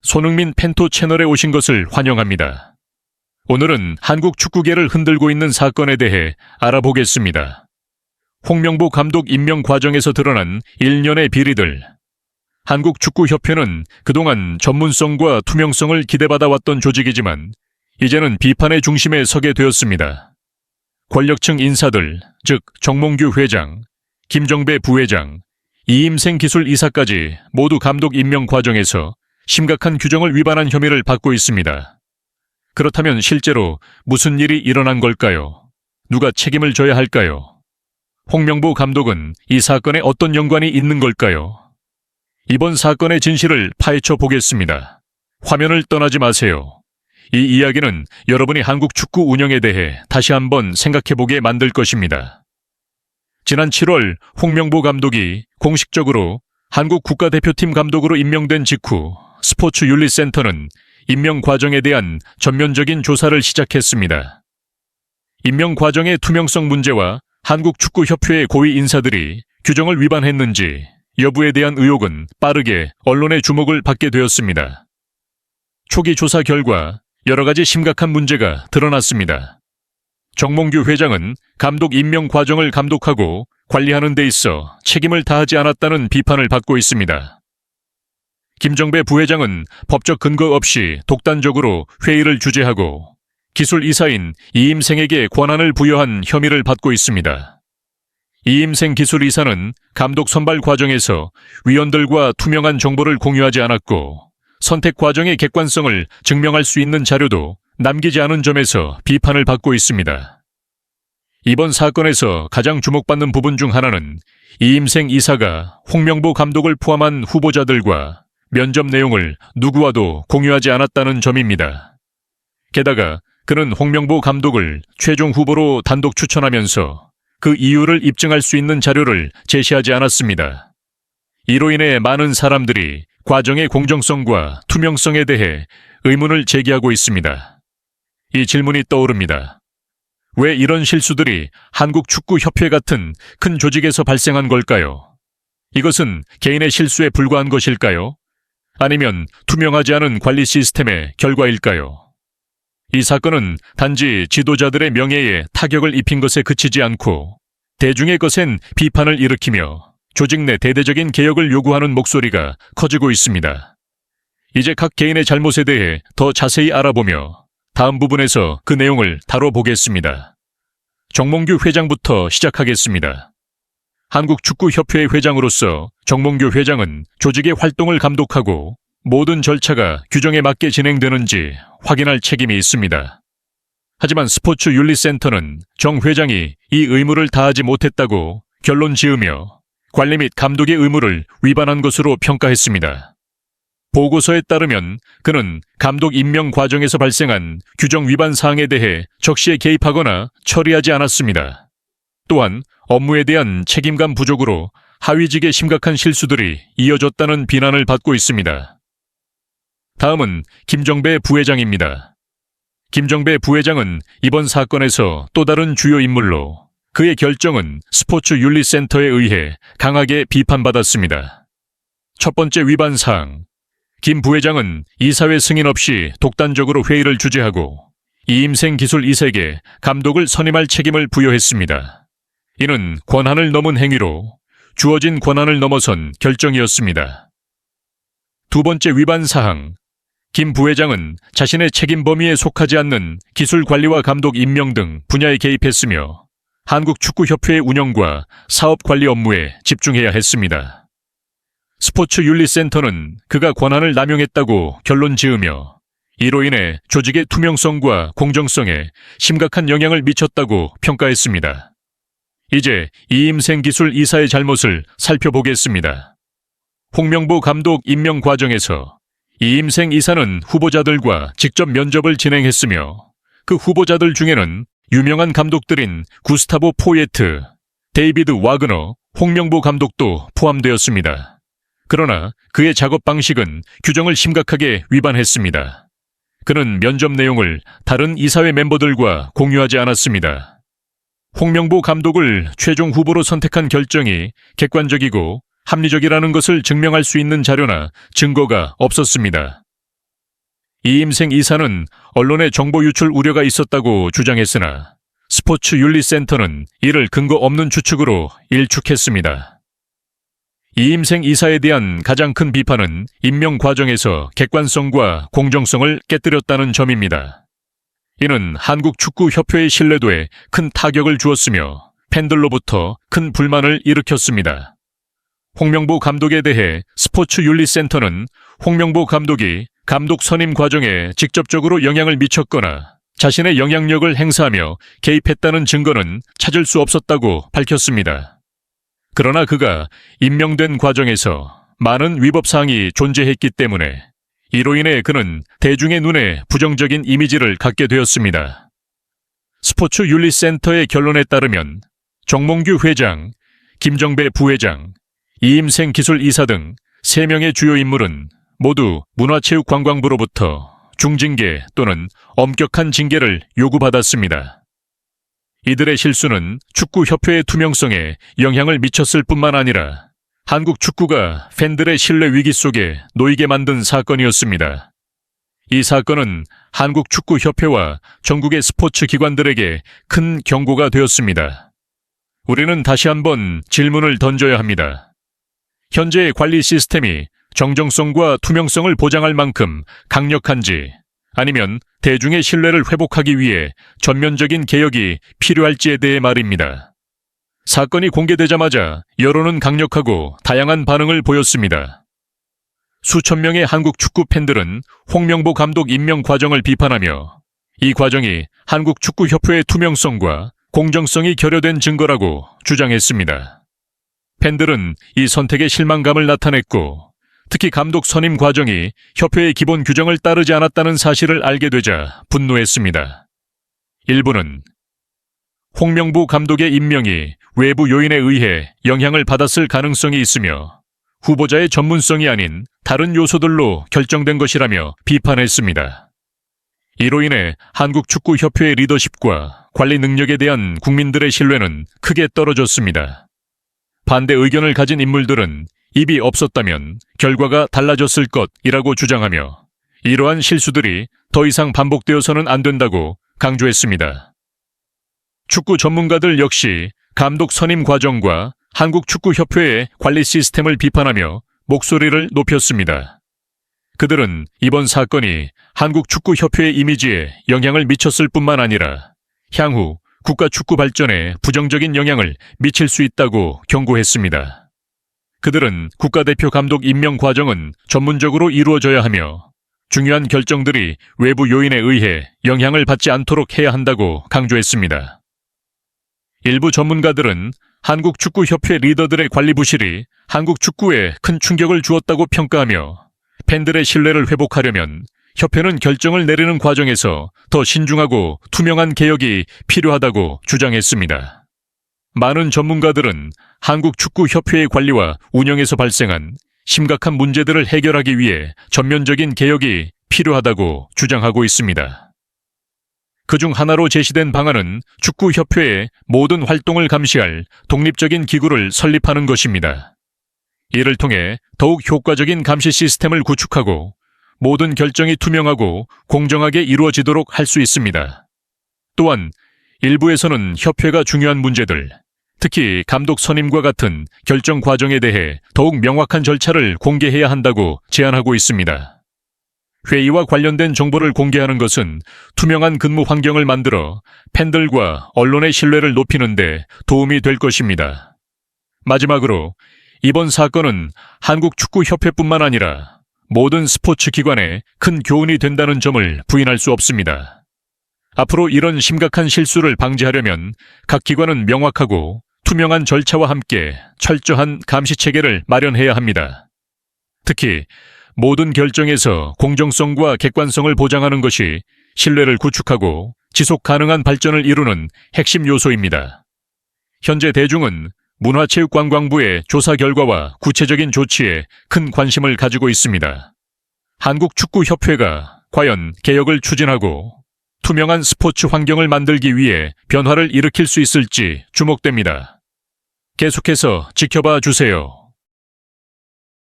손흥민 펜토 채널에 오신 것을 환영합니다. 오늘은 한국 축구계를 흔들고 있는 사건에 대해 알아보겠습니다. 홍명보 감독 임명 과정에서 드러난 일련의 비리들. 한국축구협회는 그동안 전문성과 투명성을 기대받아왔던 조직이지만 이제는 비판의 중심에 서게 되었습니다. 권력층 인사들, 즉 정몽규 회장, 김정배 부회장, 이임생 기술이사까지 모두 감독 임명 과정에서 심각한 규정을 위반한 혐의를 받고 있습니다. 그렇다면 실제로 무슨 일이 일어난 걸까요? 누가 책임을 져야 할까요? 홍명보 감독은 이 사건에 어떤 연관이 있는 걸까요? 이번 사건의 진실을 파헤쳐 보겠습니다. 화면을 떠나지 마세요. 이 이야기는 여러분이 한국 축구 운영에 대해 다시 한번 생각해보게 만들 것입니다. 지난 7월 홍명보 감독이 공식적으로 한국 국가대표팀 감독으로 임명된 직후 스포츠윤리센터는 임명 과정에 대한 전면적인 조사를 시작했습니다. 임명 과정의 투명성 문제와 한국축구협회의 고위 인사들이 규정을 위반했는지 여부에 대한 의혹은 빠르게 언론의 주목을 받게 되었습니다. 초기 조사 결과 여러 가지 심각한 문제가 드러났습니다. 정몽규 회장은 감독 임명 과정을 감독하고 관리하는 데 있어 책임을 다하지 않았다는 비판을 받고 있습니다. 김정배 부회장은 법적 근거 없이 독단적으로 회의를 주재하고 기술이사인 이임생에게 권한을 부여한 혐의를 받고 있습니다. 이임생 기술이사는 감독 선발 과정에서 위원들과 투명한 정보를 공유하지 않았고 선택 과정의 객관성을 증명할 수 있는 자료도 남기지 않은 점에서 비판을 받고 있습니다. 이번 사건에서 가장 주목받는 부분 중 하나는 이임생 이사가 홍명보 감독을 포함한 후보자들과 면접 내용을 누구와도 공유하지 않았다는 점입니다. 게다가 그는 홍명보 감독을 최종 후보로 단독 추천하면서 그 이유를 입증할 수 있는 자료를 제시하지 않았습니다. 이로 인해 많은 사람들이 과정의 공정성과 투명성에 대해 의문을 제기하고 있습니다. 이 질문이 떠오릅니다. 왜 이런 실수들이 한국축구협회 같은 큰 조직에서 발생한 걸까요? 이것은 개인의 실수에 불과한 것일까요? 아니면 투명하지 않은 관리 시스템의 결과일까요? 이 사건은 단지 지도자들의 명예에 타격을 입힌 것에 그치지 않고 대중의 것엔 비판을 일으키며 조직 내 대대적인 개혁을 요구하는 목소리가 커지고 있습니다. 이제 각 개인의 잘못에 대해 더 자세히 알아보며 다음 부분에서 그 내용을 다뤄보겠습니다. 정몽규 회장부터 시작하겠습니다. 한국축구협회의 회장으로서 정몽규 회장은 조직의 활동을 감독하고 모든 절차가 규정에 맞게 진행되는지 확인할 책임이 있습니다. 하지만 스포츠윤리센터는 정 회장이 이 의무를 다하지 못했다고 결론 지으며 관리 및 감독의 의무를 위반한 것으로 평가했습니다. 보고서에 따르면 그는 감독 임명 과정에서 발생한 규정 위반 사항에 대해 적시에 개입하거나 처리하지 않았습니다. 또한 업무에 대한 책임감 부족으로 하위직의 심각한 실수들이 이어졌다는 비난을 받고 있습니다. 다음은 김정배 부회장입니다. 김정배 부회장은 이번 사건에서 또 다른 주요 인물로 그의 결정은 스포츠윤리센터에 의해 강하게 비판받았습니다. 첫 번째 위반 사항. 김 부회장은 이사회 승인 없이 독단적으로 회의를 주재하고 이임생 기술이사에게 감독을 선임할 책임을 부여했습니다. 이는 권한을 넘은 행위로 주어진 권한을 넘어선 결정이었습니다. 두 번째 위반 사항. 김 부회장은 자신의 책임 범위에 속하지 않는 기술 관리와 감독 임명 등 분야에 개입했으며 한국축구협회의 운영과 사업 관리 업무에 집중해야 했습니다. 스포츠윤리센터는 그가 권한을 남용했다고 결론 지으며 이로 인해 조직의 투명성과 공정성에 심각한 영향을 미쳤다고 평가했습니다. 이제 이임생 기술이사의 잘못을 살펴보겠습니다. 홍명보 감독 임명 과정에서 이임생 이사는 후보자들과 직접 면접을 진행했으며 그 후보자들 중에는 유명한 감독들인 구스타보 포예트, 데이비드 와그너, 홍명보 감독도 포함되었습니다. 그러나 그의 작업 방식은 규정을 심각하게 위반했습니다. 그는 면접 내용을 다른 이사회 멤버들과 공유하지 않았습니다. 홍명보 감독을 최종 후보로 선택한 결정이 객관적이고 합리적이라는 것을 증명할 수 있는 자료나 증거가 없었습니다. 이임생 이사는 언론의 정보 유출 우려가 있었다고 주장했으나 스포츠윤리센터는 이를 근거 없는 추측으로 일축했습니다. 이임생 이사에 대한 가장 큰 비판은 임명 과정에서 객관성과 공정성을 깨뜨렸다는 점입니다. 이는 한국축구협회의 신뢰도에 큰 타격을 주었으며 팬들로부터 큰 불만을 일으켰습니다. 홍명보 감독에 대해 스포츠윤리센터는 홍명보 감독이 감독 선임 과정에 직접적으로 영향을 미쳤거나 자신의 영향력을 행사하며 개입했다는 증거는 찾을 수 없었다고 밝혔습니다. 그러나 그가 임명된 과정에서 많은 위법 사항이 존재했기 때문에 이로 인해 그는 대중의 눈에 부정적인 이미지를 갖게 되었습니다. 스포츠윤리센터의 결론에 따르면 정몽규 회장, 김정배 부회장, 이임생 기술이사 등 3명의 주요 인물은 모두 문화체육관광부로부터 중징계 또는 엄격한 징계를 요구받았습니다. 이들의 실수는 축구협회의 투명성에 영향을 미쳤을 뿐만 아니라 한국 축구가 팬들의 신뢰 위기 속에 놓이게 만든 사건이었습니다. 이 사건은 한국 축구협회와 전국의 스포츠 기관들에게 큰 경고가 되었습니다. 우리는 다시 한번 질문을 던져야 합니다. 현재의 관리 시스템이 정정성과 투명성을 보장할 만큼 강력한지 아니면 대중의 신뢰를 회복하기 위해 전면적인 개혁이 필요할지에 대해 말입니다. 사건이 공개되자마자 여론은 강력하고 다양한 반응을 보였습니다. 수천 명의 한국 축구 팬들은 홍명보 감독 임명 과정을 비판하며 이 과정이 한국 축구협회의 투명성과 공정성이 결여된 증거라고 주장했습니다. 팬들은 이 선택에 실망감을 나타냈고 특히 감독 선임 과정이 협회의 기본 규정을 따르지 않았다는 사실을 알게 되자 분노했습니다. 일부는 홍명보 감독의 임명이 외부 요인에 의해 영향을 받았을 가능성이 있으며 후보자의 전문성이 아닌 다른 요소들로 결정된 것이라며 비판했습니다. 이로 인해 한국축구협회의 리더십과 관리 능력에 대한 국민들의 신뢰는 크게 떨어졌습니다. 반대 의견을 가진 인물들은 입이 없었다면 결과가 달라졌을 것이라고 주장하며 이러한 실수들이 더 이상 반복되어서는 안 된다고 강조했습니다. 축구 전문가들 역시 감독 선임 과정과 한국축구협회의 관리 시스템을 비판하며 목소리를 높였습니다. 그들은 이번 사건이 한국축구협회의 이미지에 영향을 미쳤을 뿐만 아니라 향후 국가축구 발전에 부정적인 영향을 미칠 수 있다고 경고했습니다. 그들은 국가대표 감독 임명 과정은 전문적으로 이루어져야 하며 중요한 결정들이 외부 요인에 의해 영향을 받지 않도록 해야 한다고 강조했습니다. 일부 전문가들은 한국축구협회 리더들의 관리 부실이 한국 축구에 큰 충격을 주었다고 평가하며 팬들의 신뢰를 회복하려면 협회는 결정을 내리는 과정에서 더 신중하고 투명한 개혁이 필요하다고 주장했습니다. 많은 전문가들은 한국축구협회의 관리와 운영에서 발생한 심각한 문제들을 해결하기 위해 전면적인 개혁이 필요하다고 주장하고 있습니다. 그중 하나로 제시된 방안은 축구협회의 모든 활동을 감시할 독립적인 기구를 설립하는 것입니다. 이를 통해 더욱 효과적인 감시 시스템을 구축하고 모든 결정이 투명하고 공정하게 이루어지도록 할 수 있습니다. 또한 일부에서는 협회가 중요한 문제들, 특히 감독 선임과 같은 결정 과정에 대해 더욱 명확한 절차를 공개해야 한다고 제안하고 있습니다. 회의와 관련된 정보를 공개하는 것은 투명한 근무 환경을 만들어 팬들과 언론의 신뢰를 높이는 데 도움이 될 것입니다. 마지막으로 이번 사건은 한국축구협회뿐만 아니라 모든 스포츠 기관에 큰 교훈이 된다는 점을 부인할 수 없습니다. 앞으로 이런 심각한 실수를 방지하려면 각 기관은 명확하고 투명한 절차와 함께 철저한 감시 체계를 마련해야 합니다. 특히 모든 결정에서 공정성과 객관성을 보장하는 것이 신뢰를 구축하고 지속 가능한 발전을 이루는 핵심 요소입니다. 현재 대중은 문화체육관광부의 조사 결과와 구체적인 조치에 큰 관심을 가지고 있습니다. 한국축구협회가 과연 개혁을 추진하고 투명한 스포츠 환경을 만들기 위해 변화를 일으킬 수 있을지 주목됩니다. 계속해서 지켜봐 주세요.